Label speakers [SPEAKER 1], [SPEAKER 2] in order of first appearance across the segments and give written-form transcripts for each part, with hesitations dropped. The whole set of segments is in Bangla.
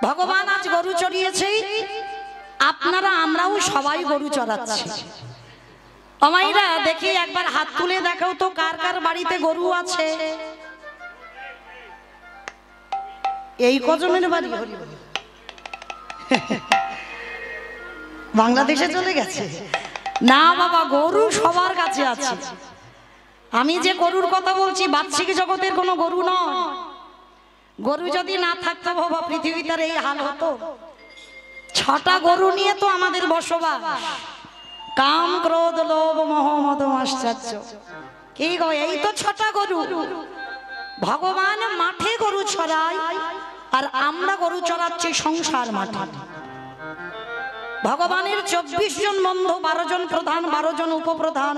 [SPEAKER 1] ভগবান আজ গরু চড়িয়েছে, আপনারা আমরাও সবাই গরু চড়াচ্ছি। আমাইরা দেখি একবার হাত তুলে দেখাও তো কার কার বাড়িতে গরু আছে। এই কজনের বাড়ি বাংলাদেশে চলে গেছে? না বাবা, গরু সবার কাছে আছে। আমি যে গরুর কথা বলছি বাহ্যিক জগতের কোনো গরু নয়। গরু যদি না থাকতো বাবা পৃথিবীতে এই হাল হতো। 6টা গরু নিয়ে তো আমাদের বসবাস। কাম ক্রোধ লোভ মোহ মদ মাশ্চর্য, কি গো এই তো 6টা গরু। ভগবান মাঠে গরু চড়ায় আর আমরা গরু চড়াচ্ছি সংসার মাঠে। ভগবানের 24 জন বন্ধু, 12 জন প্রধান, 12 জন উপপ্রধান,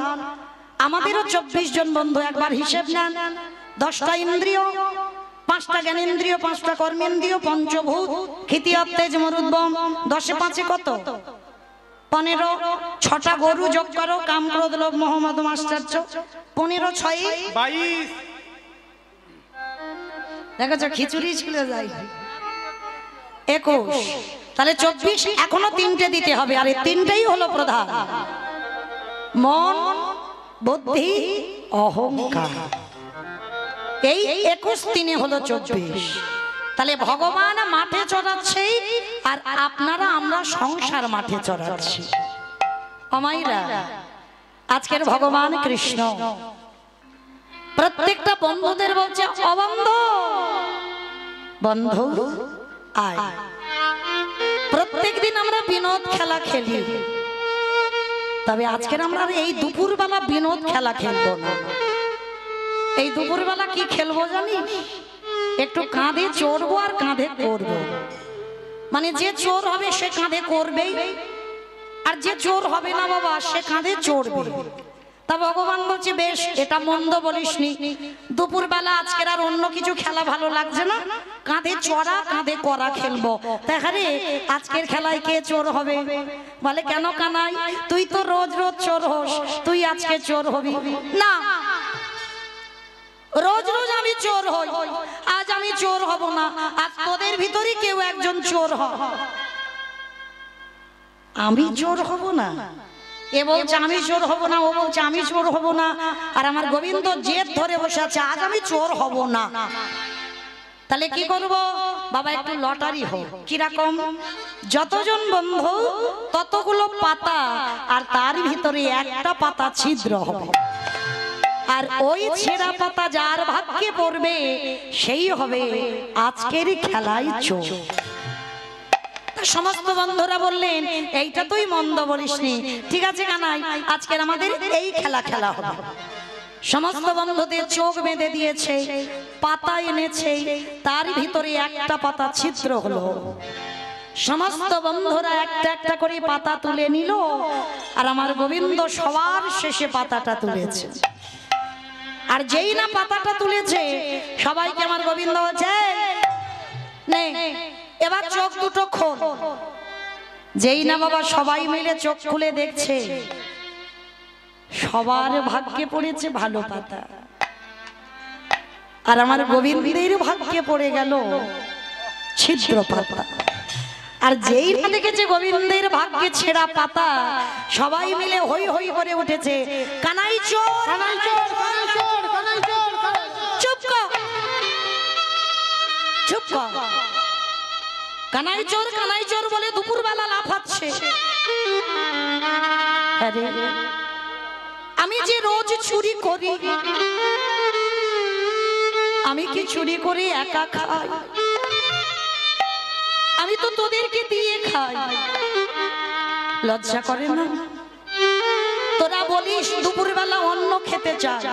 [SPEAKER 1] আমাদেরও 24 জন বন্ধু। একবার হিসেব নেন, 10টা ইন্দ্রিয়, 5টা জ্ঞানেন্দ্রিয়, 5টা কর্মেন্দ্রিয়, পঞ্চভূত, ক্ষিতিয়ব তেজ মরুদ্গম, 10 এ 5 কত? 15। 6টা গরু যোগ করো, কাম ক্রোধ লোভ মোহ মদ মাশ্চর্য, 15 6 22। দেখো খিচুড়ি স্কুলে যাই 21, তাহলে 24। এখনো 3টে দিতে হবে, আর এই 3টাই হলো প্রধান: মন, বুদ্ধি, অহংকার। এই 21 3 হলো 24। তাহলে ভগবান মাঠে চড়াচ্ছে আর আপনারা আমরা সংসার মাঠে চড়াচ্ছি। আমাইরা আজকের ভগবান কৃষ্ণ প্রত্যেকটা বন্ধুদের বলছে, অবন্ধু বন্ধু আয়। প্রত্যেকদিন আমরা বিনোদ খেলা খেলি, তবে আজকের আমরা এই দুপুরবেলা বিনোদ খেলা খেলবো না। এই দুপুরবেলা কি খেলবো জানিস? একটু কাঁধে চড়বো আর কাঁধে করবো। মানে যে চোর হবে সে কাঁধে করবেই, আর যে চোর হবে না বাবা সে কাঁধে চড়বে। তা ভগবান বলছে, বেশ, এটা মন্দ বলিসনি। দুপুরবেলা আজকের আর অন্য কিছু খেলা ভালো লাগছে না, কাঁধে চড়া কাঁধে করা খেলবো। তাহলে আজকের খেলায় কে চোর হবে? বলে, কেন কানাই, তুই তো রোজ রোজ চোর হোস, তুই আজকে চোর হবি না? রোজ রোজ আমি চোর হই, আজ আমি চোর হব না। আজ তোদের ভিতরে কেউ একজন চোর হ। আমি চোর হব না? এ বলছে আমি চোর হব না, ও বলছে আমি চোর হব না, আর আমার গোবিন্দ জেদ ধরে বসে আছে আজ আমি চোর হব না। তাহলে কি করব বাবা? একটু লটারি হোক। কিরকম? যতজন বন্ধু ততগুলো পাতা, আর তার ভিতরে একটা পাতা ছিদ্র হবে, আর ওই ছেঁড়া পাতা যার ভাগ্যে পড়বে সেই হবে আজকের খেলায় চোর। সমস্ত বন্ধুরা বললেন, এইটা তুই মন্দ বলিসনি, ঠিক আছে কানাই, আজকের আমাদের এই খেলা খেলা হবে। সমস্ত বন্ধুদের চোখ বেঁধে দিয়েছে, পাতা এনেছে, তার ভিতরে একটা পাতা ছিদ্র হলো। সমস্ত বন্ধুরা একটা একটা করে পাতা তুলে নিল, আর আমার গোবিন্দ সবার শেষে পাতাটা তুলেছে। আর যেই না পাতাটা তুলেছে, সবাইকে আমার গোবিন্দ বলছে, নে এবার চোখ দুটো খোল। যেই না বাবা সবাই মিলে চোখ খুলে দেখছে, সবার ভাগ্যে পড়েছে ভালো পাতা, আর আমার গোবিন্দের ভাগ্যে পড়ে গেল ছিদ্র পাতা। আর যেই না দেখেছে গোবিন্দের ভাগ্যে ছেঁড়া পাতা, সবাই মিলে হই হই করে উঠেছে, কানাই চোর, কানাই চোর, কানাই চোর, কানাই চোর। চুপ কর, চুপ কর। কানাই চোর, কানাই চোর বলে দুপুরবেলা লাফাচ্ছে। আমি যে রোজ চুরি করি, আমি কি চুরি করে একা খাই? আমি তো তোদেরকে দিয়ে খাই, লজ্জা করে না? তোরা বলিস দুপুরবেলা অন্ন খেতে চাই,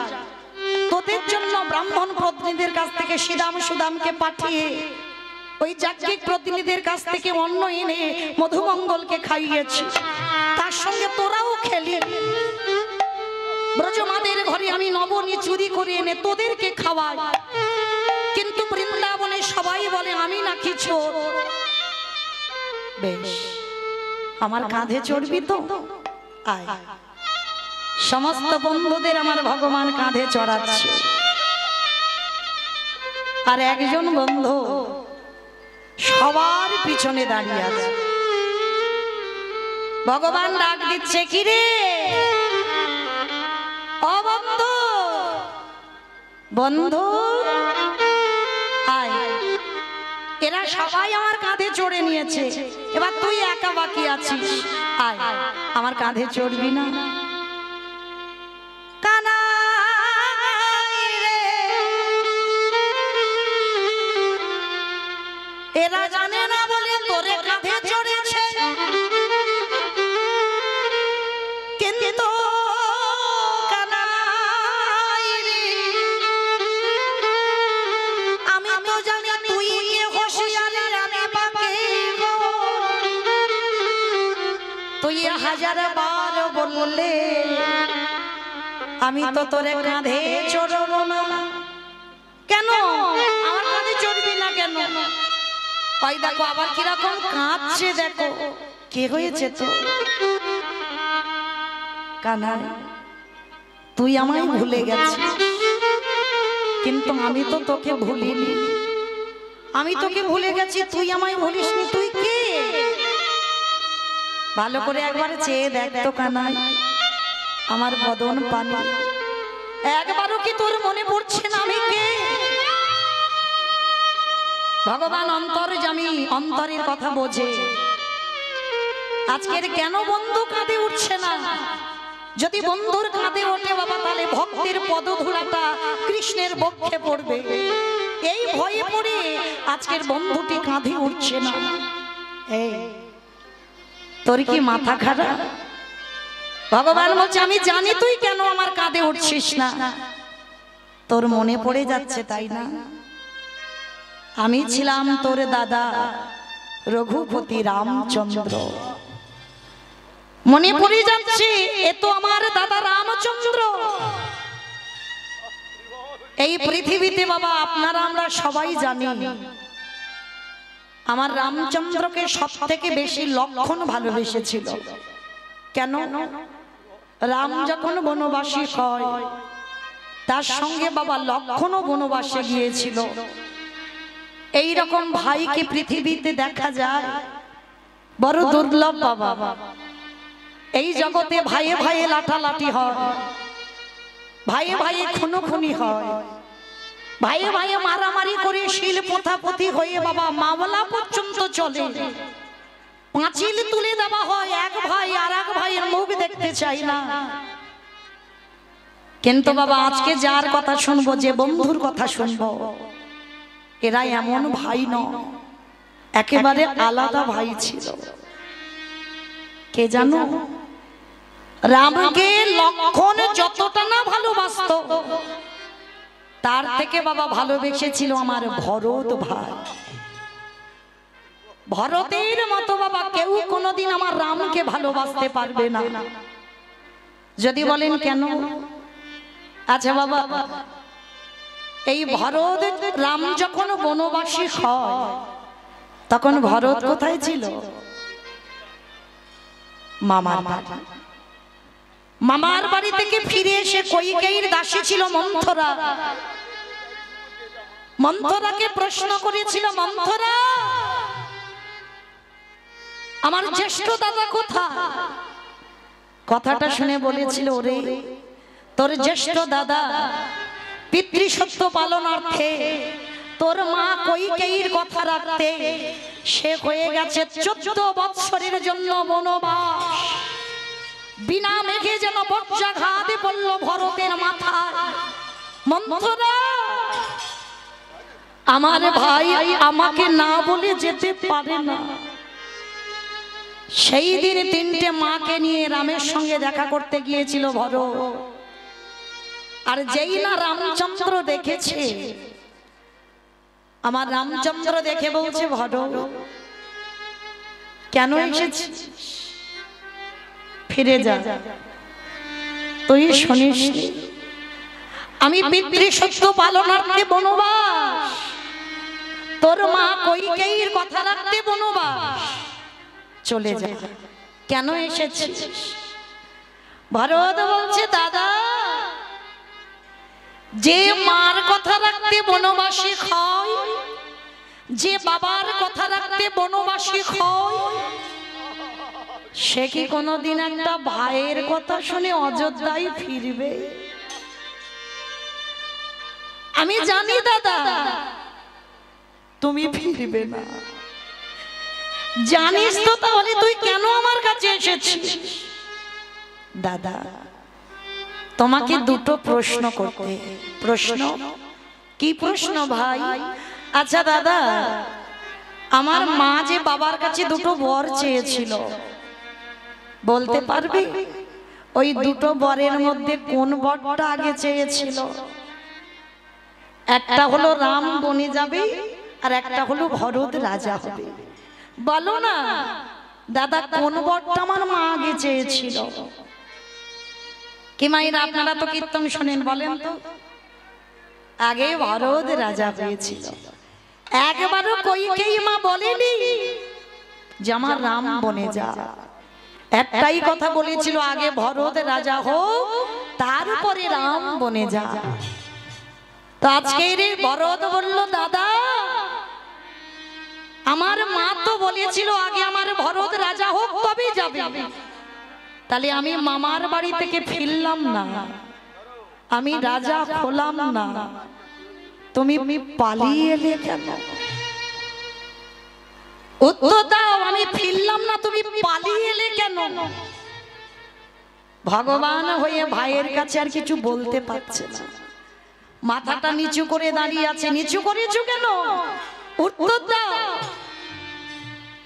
[SPEAKER 1] তোদের জন্য ব্রাহ্মণ প্রতিনিধির কাছ থেকে শ্রীরাম সুদামকে পাঠিয়ে ওই যাজ্ঞিক প্রতিনিধির কাছ থেকে অন্ন এনে মধুমঙ্গলকে খাইয়েছি, তার সঙ্গে তোরাও খেলি। ব্রজমাদের ঘরে আমি নবনী চুরি করে এনে তোদেরকে খাওয়াই, কিন্তু বৃন্দাবনে সবাই বলে আমি নাকি চোর। বেশ, আমার কাঁধে চড়বি তো? আয়। সমস্ত বন্ধুদের আমার ভগবান কাঁধে চড়াচ্ছে। আর একজন বন্ধু সবার পিছনে দাঁড়িয়ে আছে। ভগবান ডাক দিচ্ছে, কি রে ও বন্ধু, বন্ধু আয়। এরা সবাই আমার কাঁধে চড়ে নিয়েছে, এবার তুই একা বাকি আছিস, আয় আমার কাঁধে চড়বি না? এরা জানে না বলে তোরে কাঁধে চড়েছে, কিন্তু আমি তো জানি তুই হোশিয়ার, আমি বাকি গো। তুই 1000 বার বললে আমি তো তোরে কাঁধে চড়ব না। কেন আমার কাঁধে চড়বি না কেন? ওই দেখো আবার কিরকম কাঁদছে, দেখো কে হয়েছে তো? কানাই, তুই আমায় ভুলে গেছিস, কিন্তু আমি তো তোকে ভুলিনি। আমি তোকে ভুলে গেছি, তুই আমায় ভুলিসনি। তুই কে? ভালো করে একবার চেয়ে দেখ তো কানাই, আমার বদন পানি, একবারও কি তোর মনে পড়ছে না আমি কে? ভগবান অন্তর্যামী, অন্তরের কথা বোঝে। আজকের কেন বন্ধু কাঁধে উঠছে না? যদি বন্ধুর কাঁধে ওঠে বাবা, তাহলে ভক্তের পদধূলাটা কৃষ্ণের বক্ষে পড়বে। এই ভয়ে পড়ে আজকের বন্ধুটি কাঁধে উঠছে না। এই তোর কি মাথা খারাপ? ভগবান বলছে, আমি জানি তুই কেন আমার কাঁধে উঠছিস না। তোর মনে পড়ে যাচ্ছে তাই না? আমি ছিলাম তোর দাদা রঘুপতি রামচন্দ্র। মনে পড়ে যাচ্ছে, এ তো আমার দাদা রামচন্দ্র। এই পৃথিবীতে বাবা আপনারা আমরা সবাই জানি, আমার রামচন্দ্রকে সব থেকে বেশি লক্ষণ ভালোবেসেছিল। কেন? রাম যখন বনবাসী হয়, তার সঙ্গে বাবা লক্ষণও বনবাসে গিয়েছিল। এই রকম ভাইকে পৃথিবীতে দেখা যায় বড় দুর্লভ বাবা। এই জগতে ভাইয়ে ভাইয়ে লাঠালাঠি হয়, ভাইয়ে ভাইয়ে খুনোখুনি হয়, ভাইয়ে ভাইয়ে মারামারি করে শিল পোথাপথি হয়ে বাবা মামলা পর্যন্ত চলে। পাঁচিল তুলে দেওয়া হয়, এক ভাই আর এক ভাইয়ের মুখ দেখতে চাই না। কিন্তু বাবা আজকে যার কথা শুনবো, যে বন্ধুর কথা শুনবো, এরা এমন ভাই নয়, একেবারে আলাদা ভাই ছিল। কে জানো? রামকে লক্ষণ যতটা না ভালোবাসতো, তার থেকে বাবা ভালোবেসেছিল আমার ভরত ভাই। ভরতের মতো বাবা কেউ কোনোদিন আমার রামকে ভালোবাসতে পারবে না। যদি বলেন কেন? আচ্ছা বাবা, এই ভরত রাম যখন বনবাসী হয়, তখন ভরত কোথায় ছিল? মামার বাড়ি। মামার বাড়ি থেকে ফিরে এসে কইকেয়ীর দাসী ছিল মন্থরা। মন্থরাকে প্রশ্ন করেছিল, মন্থরা আমার জ্যেষ্ঠ দাদা কোথায়? কথাটা শুনে বলেছিল, ওরে তোর জ্যেষ্ঠ দাদা পিতৃসত্য পালনার্থে তোর মা কইকেয়ীর কথা রাখতে সে হয়ে গেছে 14 বৎসরের জন্য বনবাস। বিনা মেঘে যেন বজ্রাঘাত পড়ল ভরতের মাথায়। মন্থরা, আমার ভাই আমাকে না বলে যেতে পারে না। সেই দিন 3টে মাকে নিয়ে রামের সঙ্গে দেখা করতে গিয়েছিল ভরত। আর যেই না রামচন্দ্র দেখেছে, আমার রামচন্দ্র দেখে বলছে, ভরত কেন এসেছিস? ফিরে যা, তুই শুনিস আমি পিতৃসত্য পালনার্থে বনবাস, তোর মা কইকেয়ীর কথা রাখতে বনবাস, চলে যা। কেন এসেছিস? ভরত বলছে, দাদা যে মার কথা রাখতে বনবাসী হয়, যে বাবার কথা রাখতে বনবাসী হয়, সে কি কোনোদিন একটা ভাইয়ের কথা শুনে অযোধ্যায় ফিরবে? আমি জানি দাদা তুমি ফিরবে না। জানিস তো, তাহলে তুই কেন আমার কাছে এসেছিস? দাদা তোমাকে দুটো প্রশ্ন করতে। প্রশ্ন? কি প্রশ্ন ভাই? আচ্ছা দাদা, আমার মা যে বাবার কাছে দুটো বর চেয়েছিল, বলতে পারবি ওই দুটো বরের মধ্যে কোন বরটা আগে চেয়েছিল? একটা হলো রাম বনে যাবে, আর একটা হলো ভরত রাজা হবে। বলো না দাদা, কোন বরটা আমার মা আগে চেয়েছিল? কি মায়েরা, আপনারা তো কীর্তন শোনেন, বলেন তো। আগে ভরত রাজা পেয়েছিল। একবারও কইকেয়ী মা বলেনি যে আমার রাম বনে যা। একটাই কথা বলেছিল, আগে ভরত রাজা হোক, তারপরে রাম বনে যা। তো আজকে রে ভরত বলল, দাদা আমার মা তো বলেছিল আগে আমার ভরত রাজা হোক তবে যাবে। তাহলে আমি মামার বাড়ি থেকে ফিরলাম না, আমি রাজা হলাম না, তুমি পালিয়ে এলে কেন? উত্তর দাও, আমি ফিরলাম না, তুমি পালিয়ে এলে কেন? ভগবান হয়ে ভাইয়ের কাছে আর কিছু বলতে পারছে না, মাথাটা নিচু করে দাঁড়িয়ে আছে। নিচু করেছো কেন? উত্তর দাও।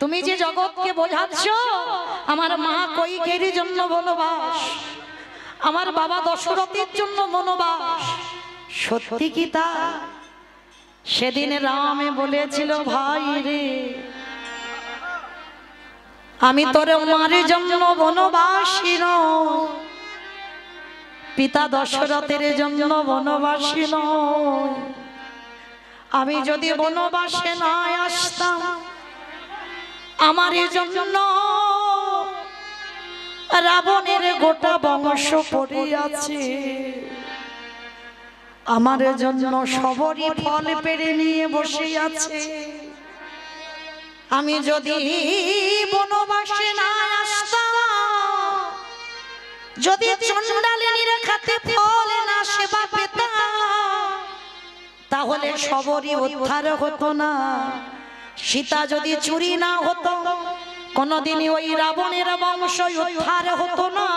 [SPEAKER 1] তুমি যে জগৎকে বোঝাচ্ছ আমার মা কইকেয়ীর জন্য বনবাস, আমার বাবা দশরথের জন্য বনবাস, সত্যি কি তা? সেদিন রামে বলেছিল, ভাই রে আমি তোর মার জন্য বনবাসী নই, পিতা দশরথের জন্য বনবাসী নই। আমি যদি বনবাসে না আসতাম, আমার জন্য রাবণের গোটা বংশ পড়ে আছে, আমার জন্য সবরই ফল পেড়ে নিয়ে বসে আছে। আমি যদি বনবাসে না আসতাম, যদি চণ্ডালিনীর খাতে ফল না সেবা পেতাম, তাহলে সবরই উদ্ধার হতো না। সীতা যদি চুরি না হতো, কোনদিনই ওই রাবণের বংশ উদ্ধার হতো না।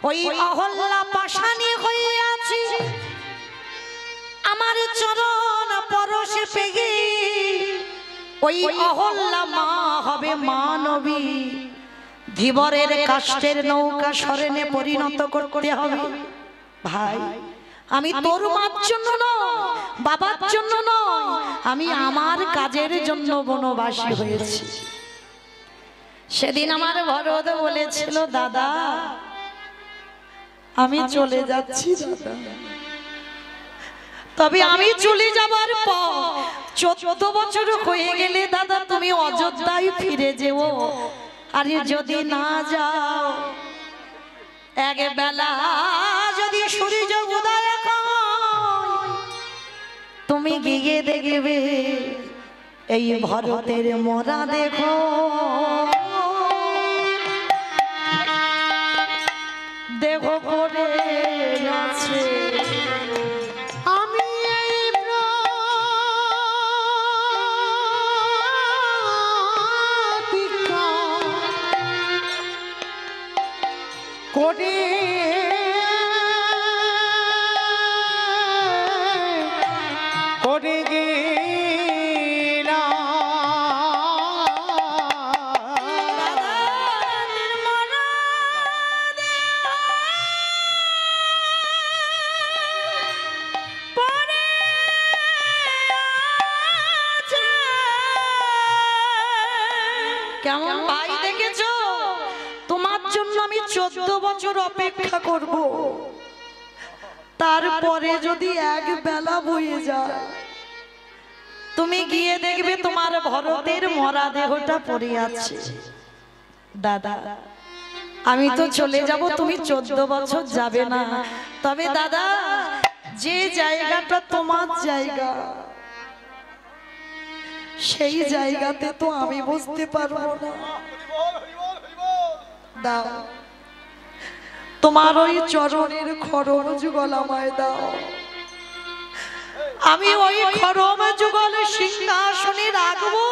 [SPEAKER 1] ওই অহল্যা পাশানি হয়ে আছে, আমার চরণ পরশে পেগে ওই অহল্যা মা হবে মানবী। ধীবরের কাষ্ঠের নৌকা সরেনে পরিণত করতে হবে। ভাই আমি তোর মার জন্য নয়, বাবার জন্য নয়, আমি আমার কাজের জন্য বনবাসী হয়েছি। সেদিন আমার ভরত বলেছিল, দাদা আমি চলে যাচ্ছি দাদা, তবে আমি চলে যাবার পর 14 বছর হয়ে গেলে দাদা তুমি অযোধ্যায় ফিরে যেও। আর যদি না যাও, এক বেলা যদি সূর্য উদয় হয়, তুমি গিয়ে দেখবে এই ভরতের মরা দেখো, দেখো করে আছে।
[SPEAKER 2] করে করে গেলাম
[SPEAKER 1] কেমন ভাই দেখেছো? তোমার জন্য আমি 14 বছর অপেক্ষা করব, তারপরে যদি এক বেলা বয়ে যায়, তুমি গিয়ে দেখবে তোমার ভরতের মরা দেহটা পড়ে আছে। দাদা আমি তো চলে যাব, তুমি 14 বছর যাবে না। তবে দাদা যে জায়গাটা তোমার জায়গা, সেই জায়গাতে তো আমি বুঝতে পারবো না। দাও তোমার ওই চরণের খরম যুগল আমায় দাও, আমি ওই খরম যুগল সিংহাসনে রাখবো,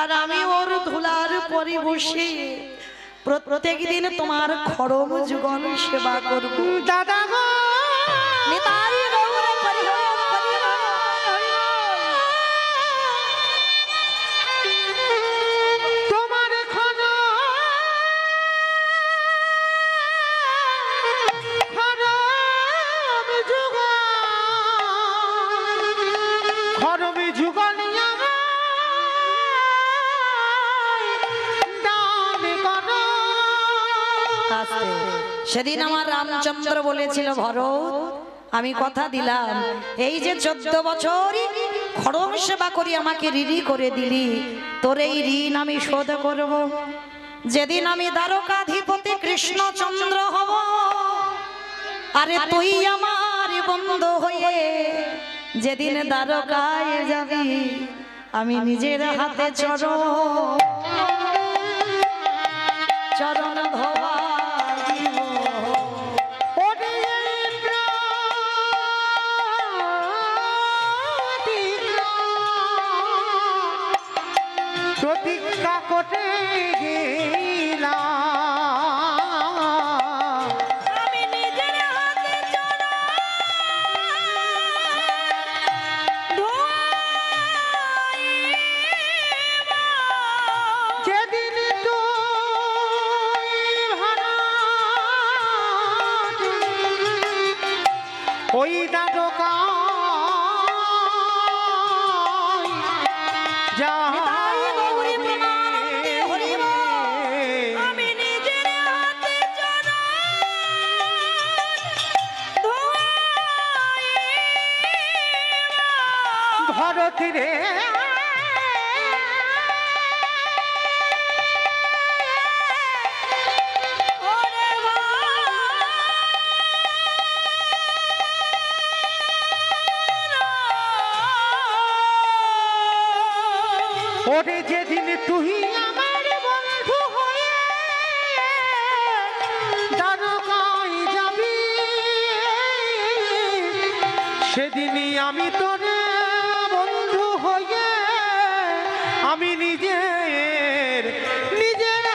[SPEAKER 1] আর আমি ওর ধুলার পরে বসে প্রত্যেক দিন তোমার খরম যুগল সেবা করব।
[SPEAKER 2] দাদা গো
[SPEAKER 1] নিতাই গৌর পরিহর পরিহর।
[SPEAKER 2] তোমার খরমে যুগল
[SPEAKER 1] সেদিন আমার রামচন্দ্র বলেছিল, ভরত আমি কথা দিলাম এই যে 14 বছর খড়ম সেবা করি আমাকে ঋণী করে দিলি, তোর এই ঋণ আমি শোধ করব। যেদিন আমি দ্বারকাধিপতি কৃষ্ণচন্দ্র হব, আরে তুই আমার বন্ধু হয়ে যেদিন দ্বারকায় যাবি, আমি নিজের হাতে চরণ ধোয়া
[SPEAKER 2] প্রতিজ্ঞা করতে গেলাম,
[SPEAKER 1] আমি নিজের হাতে
[SPEAKER 2] যেদিন ওই দ্বারকা যা ভারতী রে ওরে যেদিন তুই আমার বন্ধু হয়ে দ্বারকায় যাবি, সেদিনই আমি তোর বন্ধু হয়ে আমি নিজের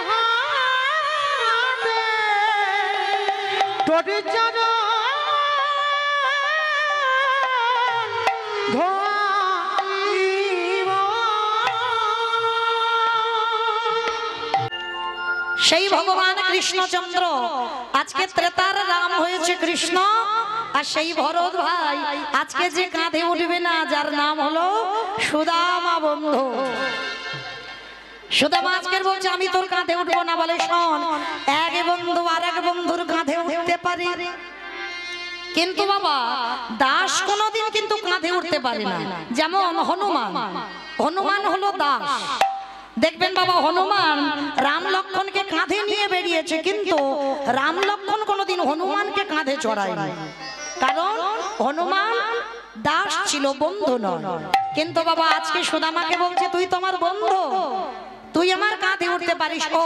[SPEAKER 2] হাতে তোর চরণ ধোয়াইব।
[SPEAKER 1] সেই ভগবান কৃষ্ণচন্দ্র আজকে ত্রেতার রাম হয়েছে কৃষ্ণ, আর সেই ভরত ভাই আজকে যে কাঁধে উঠবে না, যার নাম হলো সুদামা বন্ধু। সুদামা আজকের বলছে আমি তোর কাঁধে উঠবো না, বলে শোন এক বন্ধু আর এক বন্ধুর কাঁধে উঠতে পারে, কিন্তু বাবা দাস কোনোদিন কিন্তু কাঁধে উঠতে পারে না। যেমন হনুমান হলো দাস। দেখবেন বাবা হনুমান রাম লক্ষ্মণকে কাঁধে নিয়ে বেরিয়েছে, কিন্তু রাম লক্ষ্মণ কোনোদিন হনুমানকে কাঁধে চড়ায়নি, কারণ হনুমান দাস ছিল, বন্ধু নয়। কিন্তু বাবা আজকে সুদামাকে বলছে তুই তোমার বন্ধু, তুই আমার কাঁধে উঠতে পারিস। ও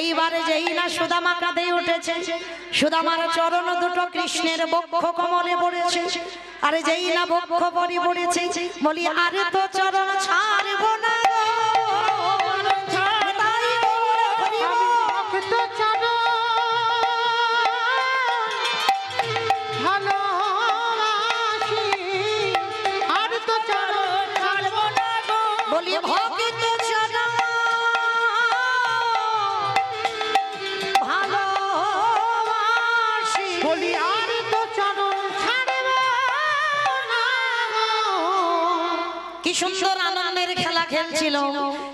[SPEAKER 1] এইবারে যেই না সুদামা কাঁধে উঠেছে, সুদামার চরণ দুটো কৃষ্ণের বক্ষ কমলে পড়েছে, আরে যেই না বক্ষ পরি পড়েছে, বলি আরে তো চরণ ছাড়ব না, বলি ভক্ত চরণ ভালোবাসি,
[SPEAKER 2] বলি আর তো চরণ ছাড়ব না।
[SPEAKER 1] কি সুন্দর আনন্দের খেলা খেলছিল।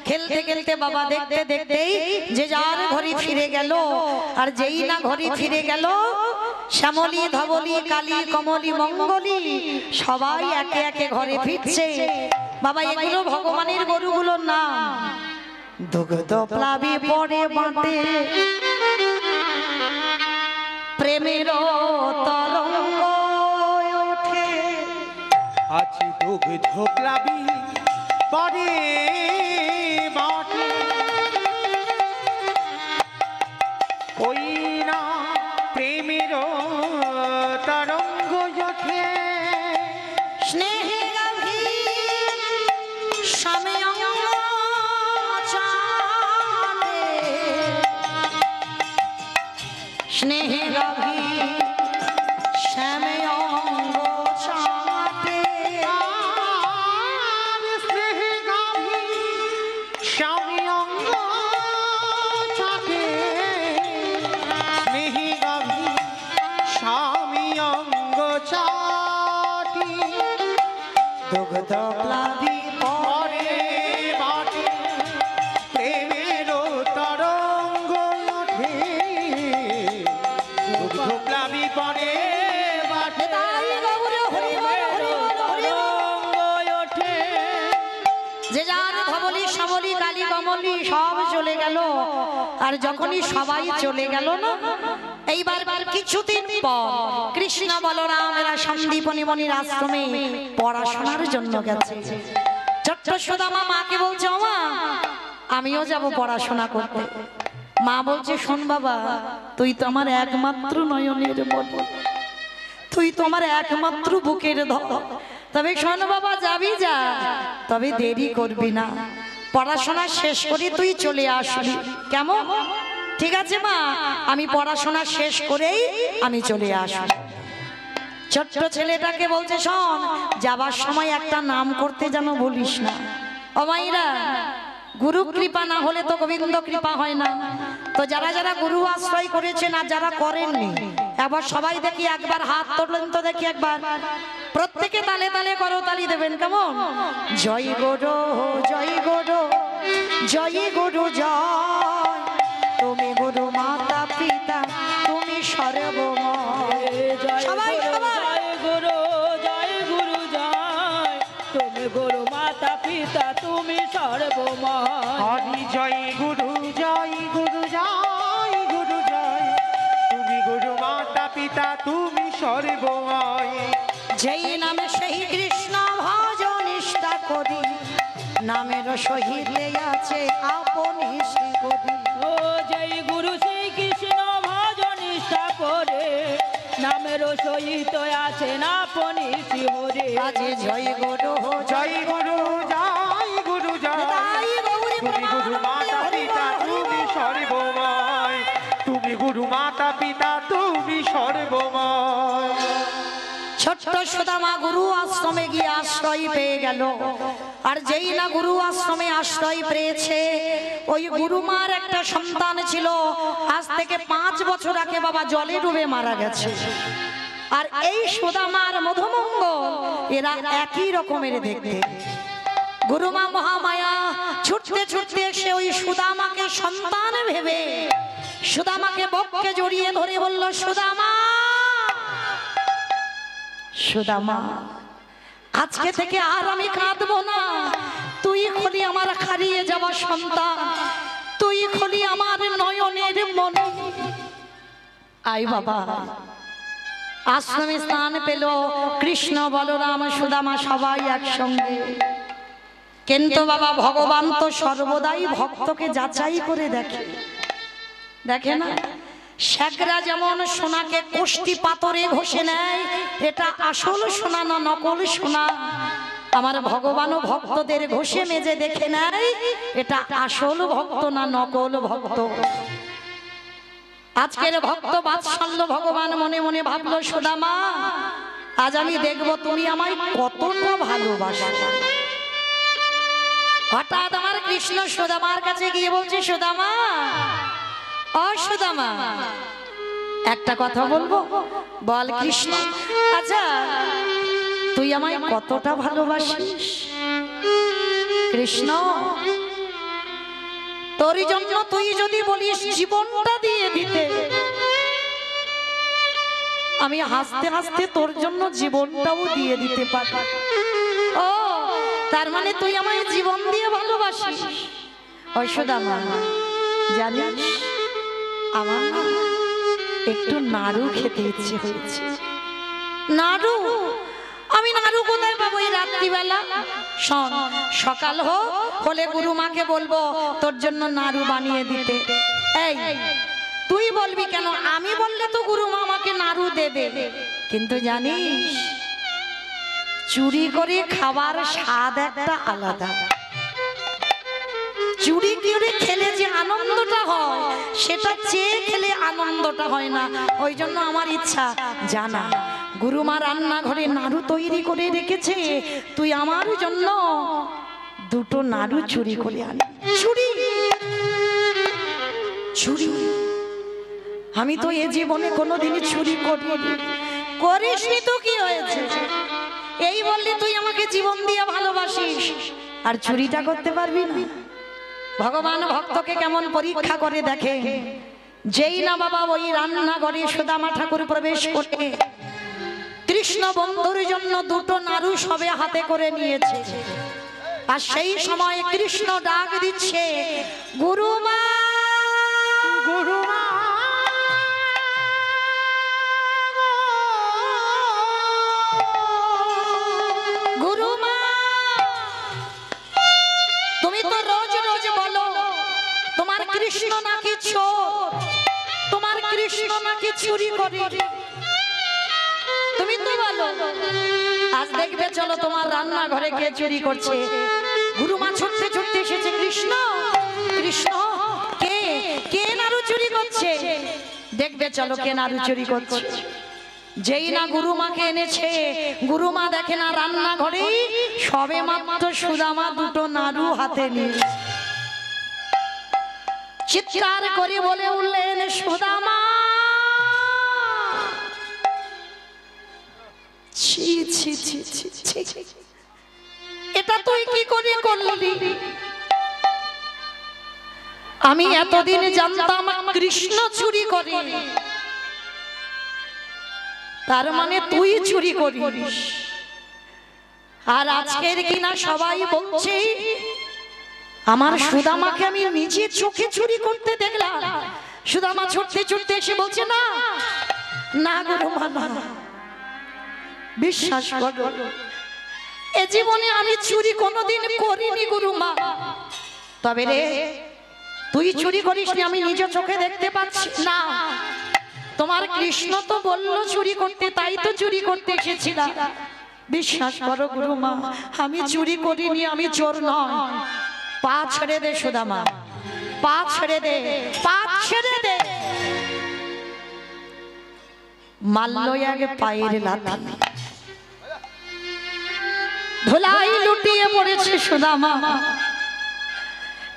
[SPEAKER 1] খেলতে খেলতে বাবা দেখতে দেখতেই যে যার ঘরে ফিরে গেল, আর যেই না ঘরে ফিরে গেল শ্যামলী ধবলী কালী কমলী মঙ্গলী সবাই একে একে ঘরে ফিরছে। বাবা এগুলো ভগবানের গরুগুলোর নাম। দুগ্ধ প্লাবী পড়ে বাঁধে প্রেমের তরঙ্গ ওঠে,
[SPEAKER 2] আছি দুগ্ধ প্লাবী পরে বাটে ওই না প্রেমের তরঙ্গ ওঠে
[SPEAKER 1] স্নেহে গভীর স্বামী অঙ্গ চাঁদে, স্নেহে গভীর শ্যামে অঙ্গ চাঁদে,
[SPEAKER 2] স্নেহে গভীর স্বামী অঙ্গ চাটে স্নেহে গভীর স্বামী অঙ্গ চাটে
[SPEAKER 1] দুগ্ধ প্লাবী
[SPEAKER 2] পরে বাটে প্রেমের তরঙ্গ ওঠে দুগ্ধ প্লাবী পরে বাটে
[SPEAKER 1] তাই গৌর হরি বল, হরি বল, হরি বল।
[SPEAKER 2] ওঠে
[SPEAKER 1] যে যার ধবলি সবলি কালী কমলি সব চলে গেল। আর যখনই সবাই চলে গেল না, এইবার কিছুদিন পর কৃষ্ণ বলরামেরা সন্দীপনী মনির আশ্রমে পড়াশোনার জন্য গেছে। ছোট্ট সুদামা মাকে বলছে, ও মা, আমিও যাব পড়াশোনা করতে। মা বলছে, শোন বাবা, তুই তো আমার একমাত্র নয়নের মন, তুই তো আমার একমাত্র বুকের ধর। তবে শোন বাবা, যাবি যা, তবে দেরি করবি না, পড়াশোনা শেষ করে তুই চলে আসবি, কেমন? ঠিক আছে মা, আমি পড়াশোনা শেষ করেই আমি চলে আসব। ছোট্ট ছেলেটাকে বলছে, শোন, যাবার সময় একটা নাম করতে যেন বলিস না। ও মাইরা, গুরু কৃপা না হলে তো গোবিন্দ কৃপা হয় না। তো যারা যারা গুরু আশ্রয় করেছেন আর যারা করেননি, এবার সবাই দেখি একবার হাত তোলেন তো দেখি একবার, প্রত্যেকে তালে তালে করো, তালি দেবেন, কেমন? জয় গুরু, জয় গুরু, জয় গুরু জয়, তুমি গুরু মাতা পিতা, তুমি সর্বময়। সবাই সবাই
[SPEAKER 3] গুরু জয় গুরু জয়, তুমি গুরু মাতা পিতা, তুমি সর্বময়।
[SPEAKER 2] হরি জয় গুরু জয় গুরু জয় গুরু জয়, তুমি গুরু মাতা পিতা তুমি সর্বময়।
[SPEAKER 1] যেই নামে সেই কৃষ্ণ ভজ নিষ্ঠা করি, নামের সহিতে আছে আপনি শ্রী করি।
[SPEAKER 3] ও জয় গুরু শ্রী কৃষ্ণ ভজ নিষ্ঠা করে, নামের সহিত আছেন আপনি শ্রী হরে।
[SPEAKER 1] আজি জয় গুরু
[SPEAKER 2] জয় গুরু জয় গুরু জয়,
[SPEAKER 1] তাই গৌরী
[SPEAKER 2] তুমি গুরু মাতা পিতা তুমি সর্বময়, তুমি গুরু মাতা পিতা তুমি সর্বময়।
[SPEAKER 1] ছোট্ট সুদামা গুরু আশ্রমে গিয়ে আশ্রয় পেয়ে গেল। আর যেই না গুরু আশ্রমে আশ্রয় পেয়েছে, ওই গুরুমার একটা সন্তান ছিল, আজ থেকে 5 বছর আগে বাবা জলে ডুবে মারা গেছে। আর এই সুদামার মধুমঙ্গল এরা একই রকমের দেখতে। গুরুমা মহামায়া ছুটতে ছুটতে এসে ওই সুদামাকে সন্তান ভেবে সুদামাকে বক্ষে জড়িয়ে ধরে বলল, সুদামা, সুদামা, আজকে থেকে আর আমি কাঁদবো না, তুই হলি আমার হারিয়ে যাওয়া সন্তান, তুই হলি আমার নয়নের মনি। আই বাবা, আশ্রমে স্থান পেল কৃষ্ণ বলরাম সুদামা সবাই একসঙ্গে। কিন্তু বাবা, ভগবান তো সর্বদাই ভক্তকে যাচাই করে দেখে, দেখে না? শেখরা যেমন সোনাকে কোষ্টি পাথরে ঘষে নেয়, এটা আসল সোনা না নকল সোনা, আমার ভগবানও ভক্তদের ঘষে মেজে দেখে নেয়, এটা আসল ভক্ত না নকল ভক্ত। আজকের ভক্ত বাৎসল্য ভগবান মনে মনে ভাবলো, সুদামা, আজ আমি দেখবো তুমি আমায় কতটা ভালোবাসো। হঠাৎ আমার কৃষ্ণ সুদামার কাছে গিয়ে বলছে, সুদামা, ও সুদামা, একটা কথা বলবো? বল কৃষ্ণ। আচ্ছা, তুই আমায় কতটা ভালোবাসিস? কৃষ্ণ, তোর জন্য তুই যদি বলিস জীবনটা দিয়ে দিতে, আমি হাসতে হাসতে তোর জন্য জীবনটাও দিয়ে দিতে পারি। ও, তার মানে তুই আমায় জীবন দিয়ে ভালোবাসিস? ওই সুদামা, জানিস আমার না একটু নাড়ু খেতে ইচ্ছে হয়েছে। নাড়ু? আমি নাড়ু কোথায় পাবো এই রাত্রিবেলা? শোন, সকাল হলে গুরুমাকে বলবো তোর জন্য নাড়ু বানিয়ে দিতে। এই তুই বলবি কেন? আমি বললে তো গুরুমা আমাকে নাড়ু দেবে, কিন্তু জানিস চুরি করে খাবার স্বাদ একটা আলাদা। চুরি করে খেলে যে আনন্দটা হয় সেটা চেয়ে খেলে আনন্দটা হয় না। ওই জন্য আমার ইচ্ছা, জানা গুরুমা রান্নাঘরে নাড়ু তৈরি করে রেখেছে, তুই আমার জন্য দুটো নাড়ু চুরি করে আন। চুরি চুরি আমি তো এ জীবনে কোনোদিনই চুরি করিনি। করিসনি তো কি হয়েছে? এই বললি তুই আমাকে জীবন দিয়ে ভালোবাসিস, আর চুরিটা করতে পারবি না? ভগবান ভক্তকে কেমন পরীক্ষা করে দেখে। যেই না বাবা ওই রান্নাঘরে সুদামা ঠাকুর প্রবেশ করে কৃষ্ণ বন্ধুর জন্য দুটো নাড়ু সবে হাতে করে নিয়েছে, আর সেই সময় কৃষ্ণ ডাক দিচ্ছে, গুরুমা
[SPEAKER 2] গুরুমা
[SPEAKER 1] গুরুমা, তুমি তো রোজ রোজ বলো তোমার কৃষ্ণ নাকি চোর, তোমার কৃষ্ণ নাকি চুরি করে, তুমি তো বলো। আজ দেখবে চলো তোমার রান্নাঘরে কে চুরি করছে। গুরুমা ছুটতে ছুটতে এসেছে, কৃষ্ণ কৃষ্ণ, কে কে নাড়ু চুরি করছে? দেখবে চলো কে নাড়ু চুরি করছে। যেই না গুরুমাকে এনেছে, গুরুমা দেখে না রান্নাঘরে সবে মাত্র সুদামা দুটো নাড়ু হাতে নিয়ে চিৎকার করে বলে উঠলেন, সুদামা ছি ছি ছি ছি ছি, এটা তুই কি করে করলি? আমি এতদিন জানতাম কৃষ্ণ চুরি করে, তার মানে তুই চুরি করিস। আর আজকের কিনা সবাই বলছে আমার সুদামাকে আমি নিজে চোখে চুরি করতে দেখলাম। সুদামা ছুটতে ছুটতে এসে বলছে, না না গুরুমা, না, বিশ্বাস করো এ জীবনে আমি চুরি কোনোদিন করিনি গুরুমা। তবে রে তুই চুরি করিসনি, আমি নিজ চোখে দেখতে পাচ্ছি না। তোমার কৃষ্ণ তো বললো চুরি করতে, তাই তো চুরি করতে এসেছিলাম। বিশ্বাস করো গুরুমা, আমি চুরি করিনি, আমি চোর নয়। পা ছেড়ে দে সুদামা, পা ছেড়ে দে, পা ছেড়ে দে। মাল্য আগে পায়ের লাথি, ধুলাই লুটিয়ে পড়েছে সুদামা।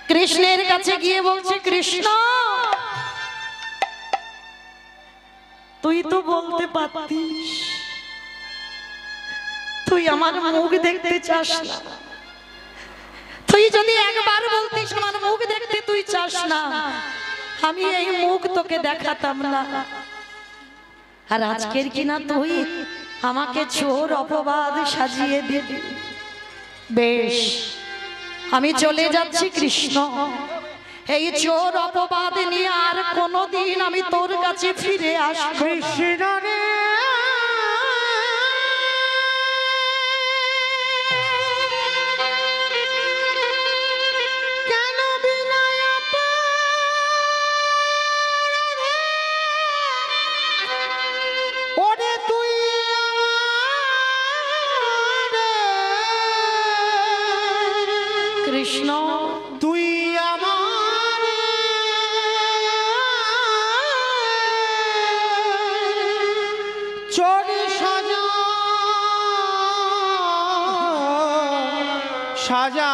[SPEAKER 1] কৃষ্ণের কাছে গিয়ে বলছে, কৃষ্ণ তুই তো বলতে পারতিস, তুই আমার মুখ দেখতে চাস না। তুই যদি একবার বলতিস আমার মুখ দেখতে তুই চাস না, আমি এই মুখ তোকে দেখাতাম না। আর আজকের কিনা তুই আমাকে চোর অপবাদ সাজিয়ে দিবি। বেশ, আমি চলে যাচ্ছি কৃষ্ণ, এই চোর অপবাদ নিয়ে আর কোনোদিন আমি তোর কাছে ফিরে আসবো না। কৃষ্ণ
[SPEAKER 2] তুই আমার চোর সাজা সাজা,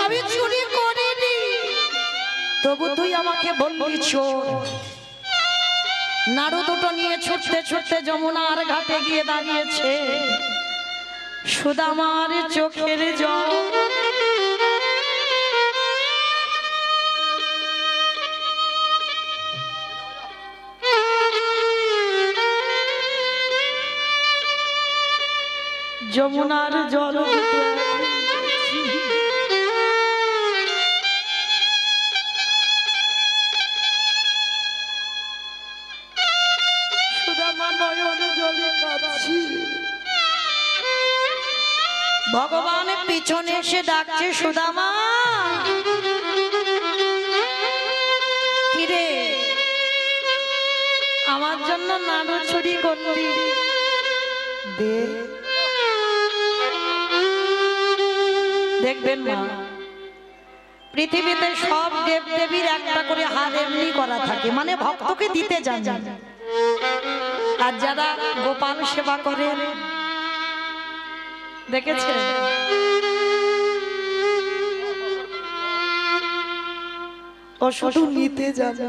[SPEAKER 1] আমি চুরি করিনি, তবু তুই আমাকে বললি চোর। নাড়ু দুটো নিয়ে ছুটতে ছুটতে যমুনার ঘাটে গিয়ে দাঁড়িয়েছে সুদামার চোখের জল। যমুনার জল সুদামা এসে ডাকছে, সুদামা কিরে আমার জন্য নাড়ু চুরি করলি, দে। দেখবেন মা, পৃথিবীতে সব দেব দেবীর একটা করে হাত এমনি করা থাকে, মানে ভক্তকে দিতে জানে। আর যারা গোপাল সেবা করেন দেখেছেন, ও শুধু নিতে জানে।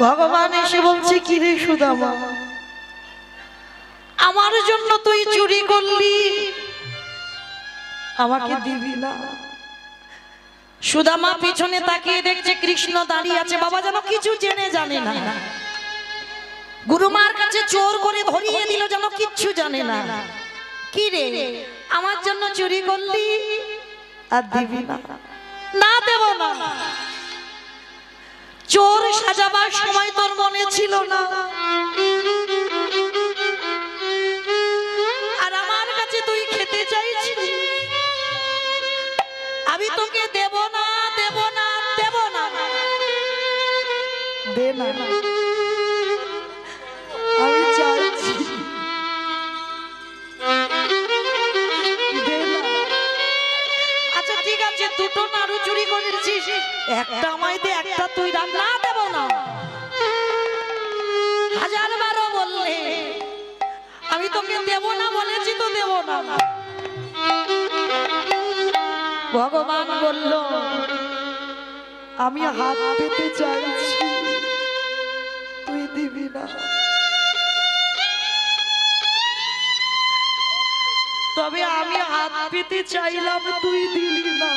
[SPEAKER 1] ভগবান এসে বলছে, কি রে সুদামা, আমার জন্য তুই চুরি করলি, আমাকে দিবি না? সুদামা পিছনে তাকিয়ে দেখছে কৃষ্ণ দাঁড়িয়ে আছে। বাবা যেন কিছু জেনে জানে না, গুরুমার কাছে চোর করে ধরিয়ে দিল যেন কিচ্ছু জানে না। কি রে আমার জন্য চুরি করলি আর দিবি না? না, দেব না। চোর সাজাবার সময় তোর মনে ছিল না, আর আমার কাছে তুই খেতে চাইছিস, আমি তোকে দেব না, দেব না, দেব না। দে না, আমি চাইছি, দে না। আচ্ছা ঠিক আছে, দুটো নাড়ু চুরি করেছিস, একটা আমায় দে, একটা তুই রাখ। না, দেব না। হাজার বারো বললে আমি তোকে দেব না বলেছি তো দেব না। ভগবান বলল, আমি হাত পেতে চাইছি, তুই দিবি না। তবে আমি হাত পেতে চাইলাম, তুই দিলি না।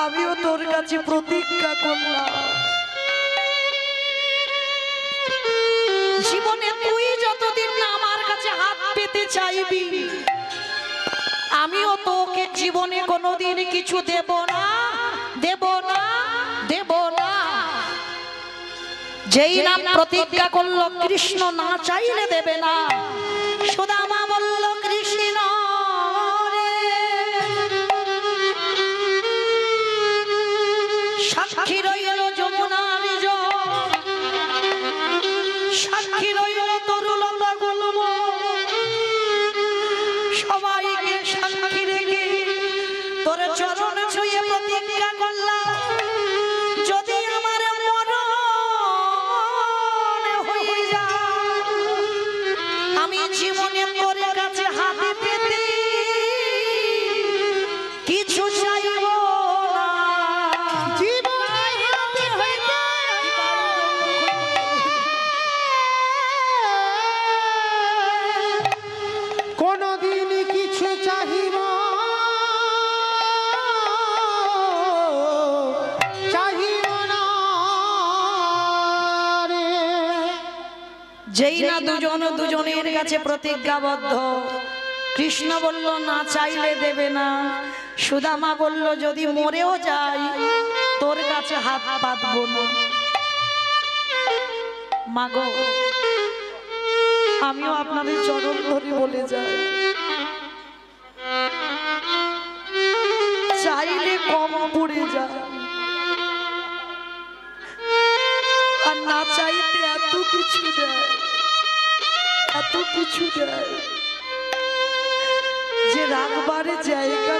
[SPEAKER 1] আমিও তোর কাছে প্রতিজ্ঞা করলাম, জীবনে তুই যতদিন না আমার কাছে হাত পেতে চাইবি, আমিও তোকে জীবনে কোনোদিন কিছু দেব না, দেব না, দেব না। যেই নাম প্রতিজ্ঞা করলো কৃষ্ণ না চাইলে দেবে না। সুদামা বলল, কৃষ্ণ রে, সাক্ষী রইল যমুনার জল, সাক্ষী রইল তরুলতা গুল্ম, সবাইকে সাক্ষী রেখে তোর চরণ ছুঁয়ে প্রতিজ্ঞা করলাম, যদি আমার মরণ হয়ে যায়, আমি জীবনে তোর কাছে হাত পেতে কিছু চাইব না।
[SPEAKER 2] কোনদিন কিছু চাহিব, চাহিব না রে।
[SPEAKER 1] যেই না দুজন দুজনের কাছে প্রতিজ্ঞাবদ্ধ, কৃষ্ণ বলল না চাইলে দেবে না। সুদামা বলল, যদি মরেও যাই তোর কাছে হাত পাতবো না। মাগো, আমিও আপনাদের চরণ ধরে বলে যাই, চাইলে কম পড়ে যায়, আর না চাইতে এত কিছু দেয়, এত কিছু দেয় যে রাখবারে জায়গা